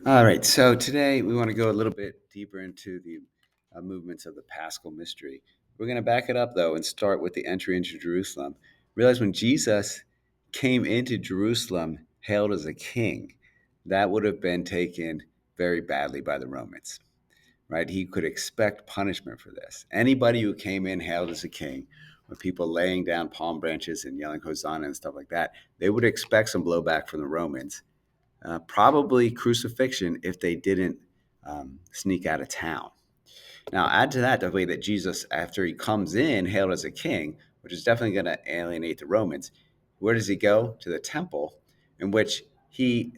All right, so today we want to go a little bit deeper into the movements of the Paschal mystery. We're going to back it up, though, and start with the entry into Jerusalem. Realize when Jesus came into Jerusalem, hailed as a king, that would have been taken very badly by the Romans, right? He could expect punishment for this. Anybody who came in hailed as a king, with people laying down palm branches and yelling Hosanna and stuff like that, they would expect some blowback from the Romans, probably crucifixion if they didn't sneak out of town. Now, add to that the way that Jesus, after he comes in, hailed as a king, which is definitely going to alienate the Romans. Where does he go? To the temple, in which he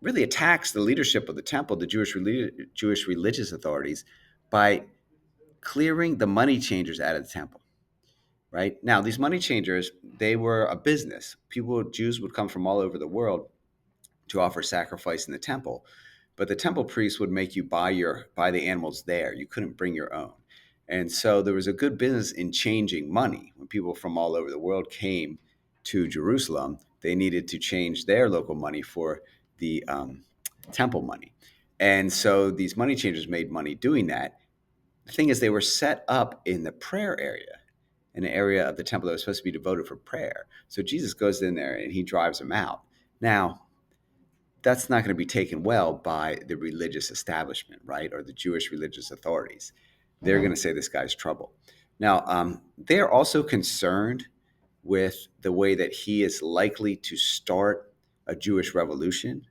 really attacks the leadership of the temple, the Jewish religious authorities, by clearing the money changers out of the temple. Right now, these money changers, they were a business. Jews would come from all over the world to offer sacrifice in the temple, but the temple priests would make you buy the animals there. You couldn't bring your own. And so there was a good business in changing money. When people from all over the world came to Jerusalem, they needed to change their local money for the temple money. And so these money changers made money doing that. The thing is, they were set up in the prayer area, an area of the temple that was supposed to be devoted for prayer. So Jesus goes in there and he drives them out. Now, that's not going to be taken well by the religious establishment, right? Or the Jewish religious authorities. They're going to say this guy's trouble. Now, they're also concerned with the way that he is likely to start a Jewish revolution,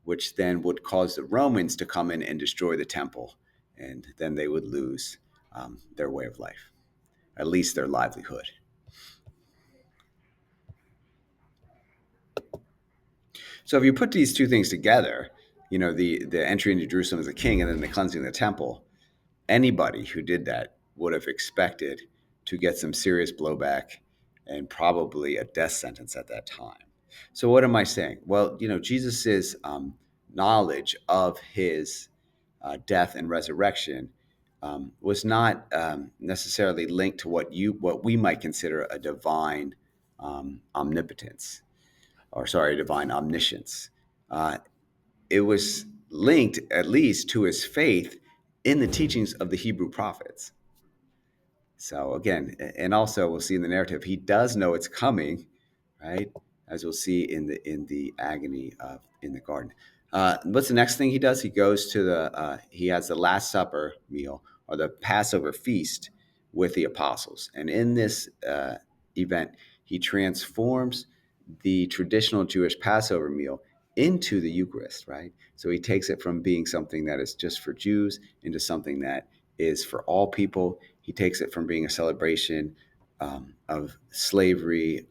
which then would cause the Romans to come in and destroy the temple. And then they would lose their way of life, at least their livelihood. So if you put these two things together, the entry into Jerusalem as a king and then the cleansing of the temple, anybody who did that would have expected to get some serious blowback and probably a death sentence at that time. So what am I saying? Well, Jesus's knowledge of his death and resurrection was not necessarily linked to what we might consider a divine omnipotence, or sorry, divine omniscience. Uh, it was linked at least to his faith in the teachings of the Hebrew prophets. So again, and also we'll see in the narrative, he does know it's coming, right? As we'll see in the agony of in the garden. What's the next thing he does? He goes to he has the Last Supper meal or the Passover feast with the apostles, and in this event, he transforms the traditional Jewish Passover meal into the Eucharist, right? So he takes it from being something that is just for Jews into something that is for all people. He takes it from being a celebration of slavery,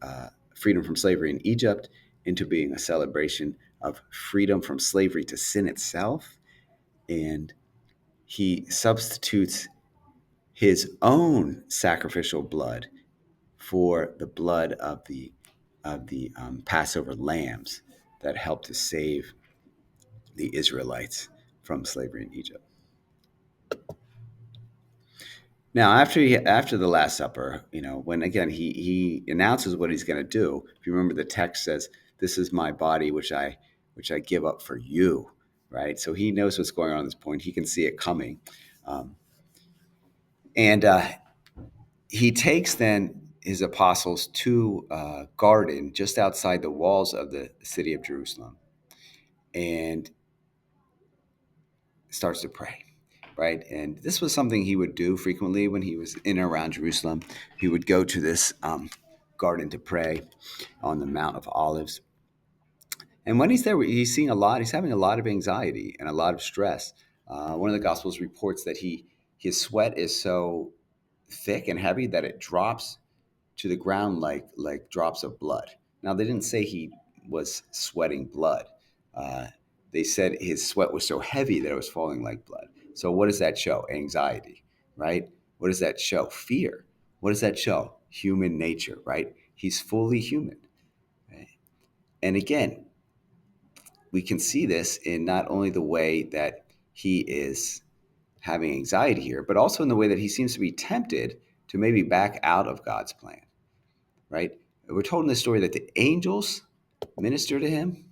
freedom from slavery in Egypt, into being a celebration of freedom from slavery to sin itself. And he substitutes his own sacrificial blood for the blood of the Passover lambs that helped to save the Israelites from slavery in Egypt. Now, after the Last Supper, when again he announces what he's going to do. If you remember, the text says, "This is my body, which I give up for you." Right. So he knows what's going on at this point. He can see it coming, um, and he takes then his apostles to a garden just outside the walls of the city of Jerusalem, and starts to pray, right? And this was something he would do frequently when he was in and around Jerusalem. He would go to this garden to pray on the Mount of Olives. And when he's there, he's seeing a lot. He's having a lot of anxiety and a lot of stress. One of the Gospels reports that his sweat is so thick and heavy that it drops to the ground like drops of blood. Now they didn't say he was sweating blood. Uh, they said his sweat was so heavy that it was falling like blood. So what does that show? Anxiety, right? What does that show? Fear. What does that show? Human nature, right? He's fully human. Right? And again, we can see this in not only the way that he is having anxiety here, but also in the way that he seems to be tempted to maybe back out of God's plan, right? We're told in this story that the angels minister to him,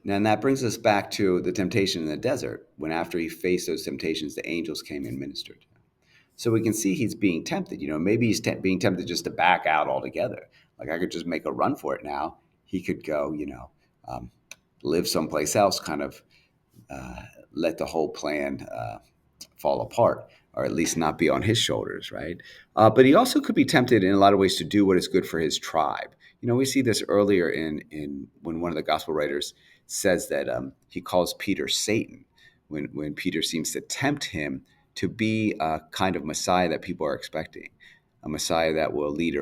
And that brings us back to the temptation in the desert, when after he faced those temptations, the angels came and ministered. So we can see he's being tempted. Maybe he's being tempted just to back out altogether. Like, I could just make a run for it now. He could go, um, live someplace else, kind of uh, let the whole plan fall apart, or at least not be on his shoulders, right? But he also could be tempted in a lot of ways to do what is good for his tribe. We see this earlier in when one of the gospel writers says that he calls Peter Satan, when Peter seems to tempt him to be a kind of Messiah that people are expecting, a Messiah that will lead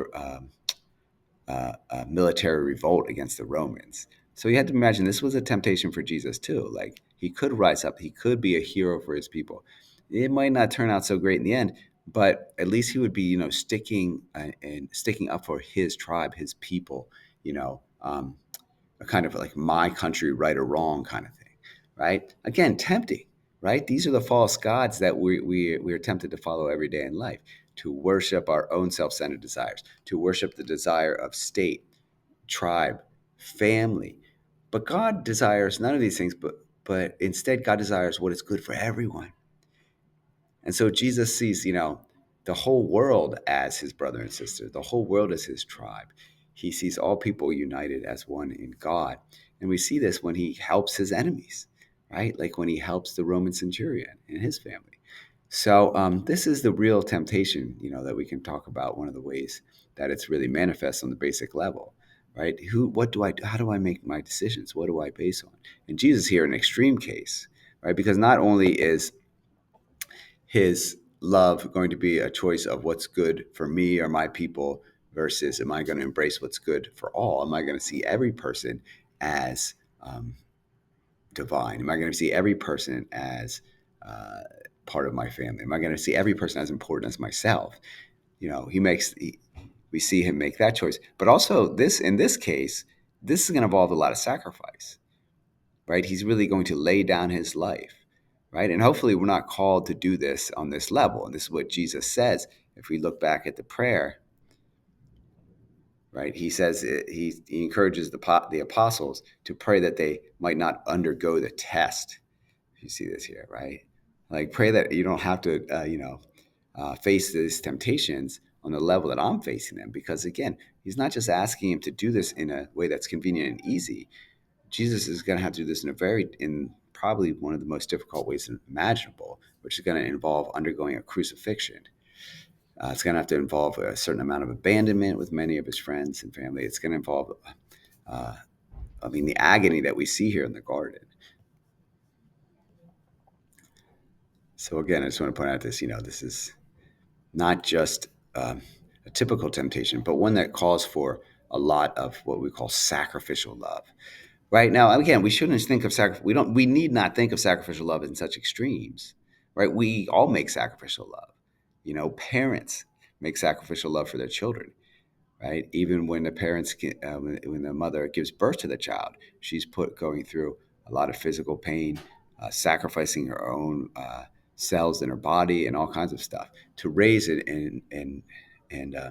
a military revolt against the Romans. So you had to imagine this was a temptation for Jesus too. Like, he could rise up, he could be a hero for his people. It might not turn out so great in the end, but at least he would be, sticking and sticking up for his tribe, his people. A kind of like my country, right or wrong kind of thing, right? Again, tempting, right? These are the false gods that we are tempted to follow every day in life, to worship our own self-centered desires, to worship the desire of state, tribe, family. But God desires none of these things, but instead God desires what is good for everyone. And so Jesus sees, the whole world as his brother and sister, the whole world as his tribe. He sees all people united as one in God. And we see this when he helps his enemies, right? Like when he helps the Roman centurion and his family. So this is the real temptation, that we can talk about. One of the ways that it's really manifest on the basic level, right? What do I do? How do I make my decisions? What do I base on? And Jesus here, an extreme case, right? Because not only is his love going to be a choice of what's good for me or my people versus, am I going to embrace what's good for all? Am I going to see every person as divine? Am I going to see every person as uh, part of my family? Am I going to see every person as important as myself? We see him make that choice. But also, in this case, this is going to involve a lot of sacrifice, right? He's really going to lay down his life, right? And hopefully we're not called to do this on this level. And this is what Jesus says. If we look back at the prayer, right, he says he encourages the apostles to pray that they might not undergo the test. You see this here, right? Like, pray that you don't have to, face these temptations on the level that I'm facing them. Because again, he's not just asking him to do this in a way that's convenient and easy. Jesus is going to have to do this in probably one of the most difficult ways imaginable, which is going to involve undergoing a crucifixion. It's going to have to involve a certain amount of abandonment with many of his friends and family. It's going to involve, uh, the agony that we see here in the garden. So again, I just want to point out this. This is not just a typical temptation, but one that calls for a lot of what we call sacrificial love. Right now, again, we shouldn't think of we need not think of sacrificial love in such extremes, right? We all make sacrificial love. Parents make sacrificial love for their children, right? Even when the parents, when the mother gives birth to the child, she's going through a lot of physical pain, sacrificing her own cells in her body and all kinds of stuff to raise it and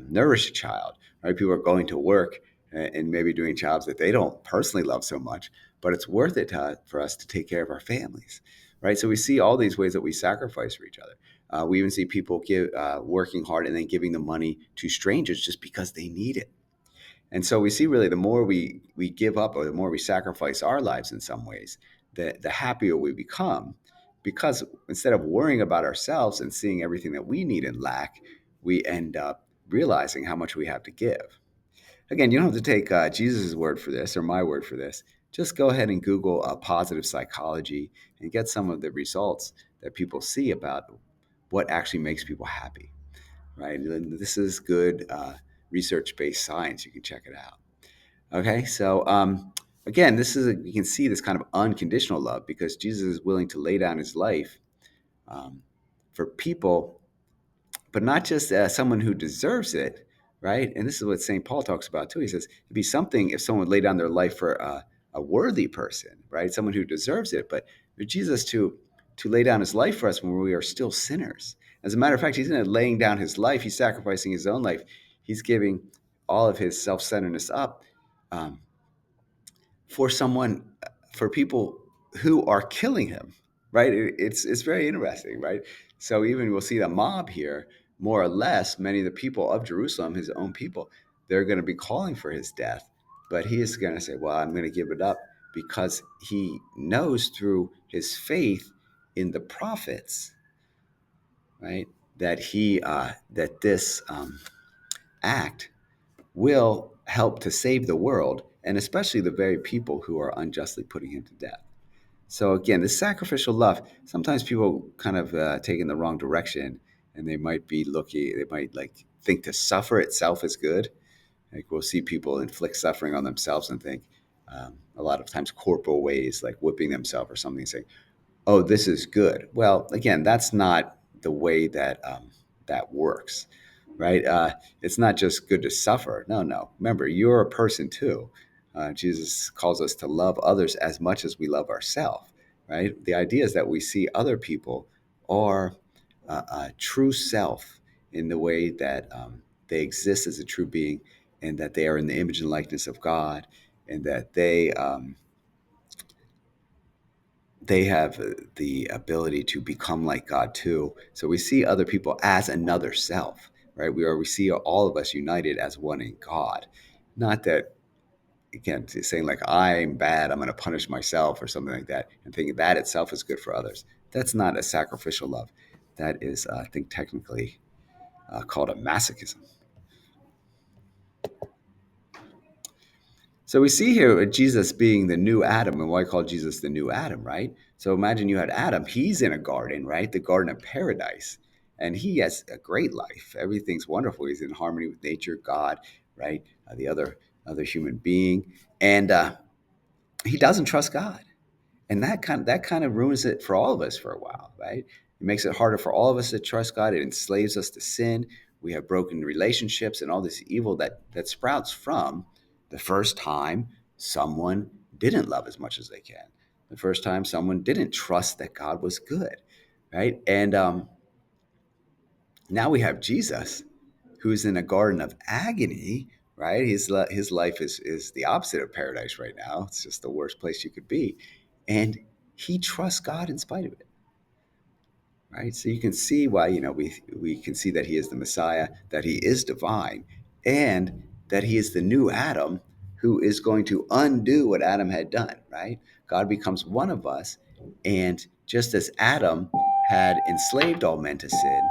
nourish a child. Right? People are going to work and maybe doing jobs that they don't personally love so much, but it's worth it for us to take care of our families. Right? So we see all these ways that we sacrifice for each other. We even see people working hard and then giving the money to strangers just because they need it. And so we see, really, the more we give up, or the more we sacrifice our lives in some ways, the happier we become, because instead of worrying about ourselves and seeing everything that we need and lack, we end up realizing how much we have to give. Again, you don't have to take Jesus' word for this or my word for this. Just go ahead and Google positive psychology and get some of the results that people see about what actually makes people happy, right? And this is good research-based science. You can check it out. Okay, so again, you can see this kind of unconditional love, because Jesus is willing to lay down his life um, for people, but not just someone who deserves it, right? And this is what St. Paul talks about too. He says it'd be something if someone would lay down their life for a worthy person, right? Someone who deserves it. But for Jesus to lay down his life for us when we are still sinners. As a matter of fact, he's not laying down his life. He's sacrificing his own life. He's giving all of his self-centeredness up um, for someone, for people who are killing him, right? It's very interesting, right? So even we'll see the mob here, more or less, many of the people of Jerusalem, his own people, they're going to be calling for his death, but he is going to say, "Well, I'm going to give it up," because he knows through his faith in the prophets, right, that this act will help to save the world, and especially the very people who are unjustly putting him to death. So again, this sacrificial love, sometimes people kind of take in the wrong direction, and they might like think to suffer itself is good. Like we'll see people inflict suffering on themselves and think a lot of times corporal ways, like whipping themselves or something, saying, "Oh, this is good." Well, again, that's not the way that works, right? It's not just good to suffer. No, no. Remember, you're a person too. Jesus calls us to love others as much as we love ourselves, right? The idea is that we see other people are a true self in the way that they exist as a true being, and that they are in the image and likeness of God, and that they have the ability to become like God too. So we see other people as another self, right? We see all of us united as one in God. Not that, again, saying like I'm bad, I'm going to punish myself or something like that, and thinking that itself is good for others. That's not a sacrificial love. That is, I think, technically called a masochism. So we see here Jesus being the new Adam, and why I call Jesus the new Adam, right? So imagine you had Adam, he's in a garden, right? The Garden of Paradise. And he has a great life. Everything's wonderful. He's in harmony with nature, God, right? The other human being. And he doesn't trust God. And that kind of ruins it for all of us for a while, right? It makes it harder for all of us to trust God. It enslaves us to sin. We have broken relationships and all this evil that sprouts from the first time someone didn't love as much as they can. The first time someone didn't trust that God was good, right? And now we have Jesus, who's in a garden of agony, right? His life is the opposite of paradise right now. It's just the worst place you could be, and he trusts God in spite of it, right? So you can see why we can see that he is the Messiah, that he is divine, and that he is the new Adam who is going to undo what Adam had done, right? God becomes one of us, and just as Adam had enslaved all men to sin,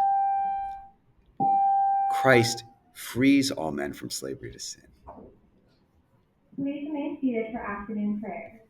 Christ frees all men from slavery to sin. Please remain seated for afternoon prayer.